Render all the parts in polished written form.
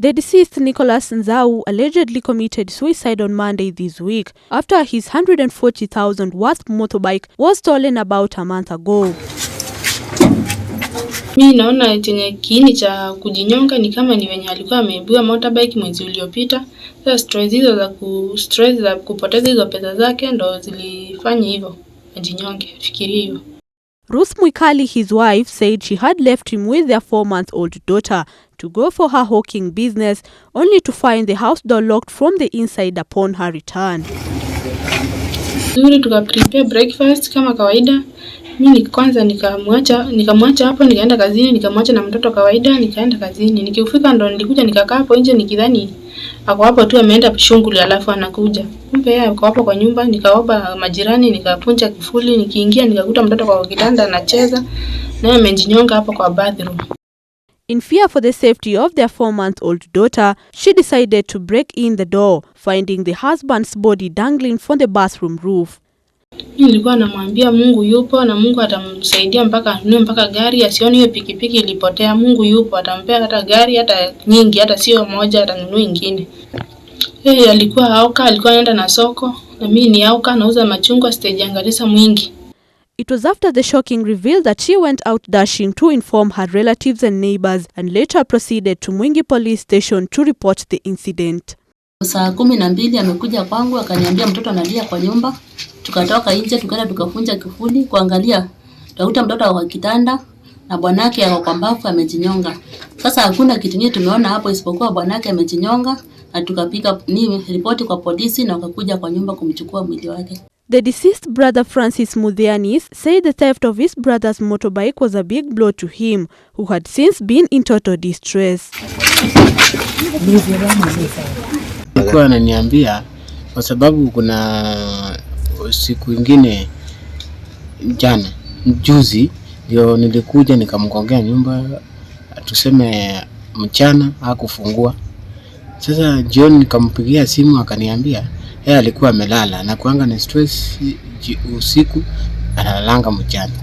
The deceased Nicholas Nzau allegedly committed suicide on Monday this week after his 140,000 worth motorbike was stolen about a month ago. Mimi naona chenye kiini cha kujinyonga ni kama ni wenye alikuwa ameibiwa motorbike mwezi uliopita. Sasa stress za kupoteza hizo pesa zake ndo zilifanya hivyo ajinyonge, fikiria hivyo. Mwingi, his wife, said she had left him with their 4-month-old daughter to go for her hawking business, only to find the house door locked from the inside upon her return. Tuka-prepare breakfast kama kawaida. Mimi kwanza nikamwacha hapo, nikaenda kazini, nikamwacha na mtoto kawaida, nikaenda kazini. Nikifika ndo nilikuja nikakaa hapo nje nikidhani ako hapo tu ameenda shughuli alafu anakuja. Kumbe yeye ako hapo kwa nyumba, nikaomba majirani, nikapunja kifuli, nikiingia nikakuta mtoto kwa kitanda anacheza, naye amejinyonga hapo kwa bathroom. In fear for the safety of their 4-month-old daughter, she decided to break in the door, finding the husband's body dangling from the bathroom roof. Nilikuwa namwambia Mungu yupo na Mungu atamsaidia mpaka gari, asione hiyo pikipiki ilipotea. Mungu yupo, atampea hata gari, hata nyingi, hata sio moja, atanunua nyingine. Alikuwa anaenda na soko, na mimi ni auka nauza machungwa stage angalisa Mwingi. It was after the shocking reveal that she went out dashing to inform her relatives and neighbors and later proceeded to Mwingi police station to report the incident. Saa 12 amekuja kwangu akaniambia mtoto analia kwa nyumba. Tukatoka nje tukaenda tukafunja kifuli kuangalia. Tukakuta mtoto kwa kitanda na bwanake ako kwa mbavu amejinyonga. Sasa hakuna kitu kingine tumeona hapo isipokuwa bwanake amejinyonga, na tukapiga ripoti kwa polisi na wakakuja kwa nyumba kumchukua mwili wake. The deceased brother Francis Mudhianis said the theft of his brother's motorbike was a big blow to him, who had since been in total distress. Alikuwa ananiambia kwa sababu kuna siku nyingine juzi ndio nilikuja nikamgongea nyumba, tuseme mchana hakufungua. Sasa jioni nikampigia simu akaniambia yeye alikuwa amelala na kuanga na stress usiku, analalanga mchana.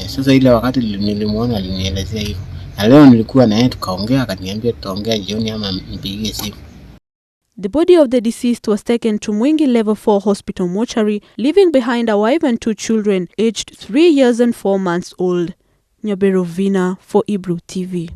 Sasa ile wakati nilimuona alinielezea hivyo. Na leo nilikuwa na yeye tukaongea, akaniambia tutaongea jioni ama nipigie simu. The body of the deceased was taken to Mwingi Level 4 Hospital Mortuary, leaving behind a wife and 2 children aged 3 years and 4 months old. Nyaberovina for Ibru TV.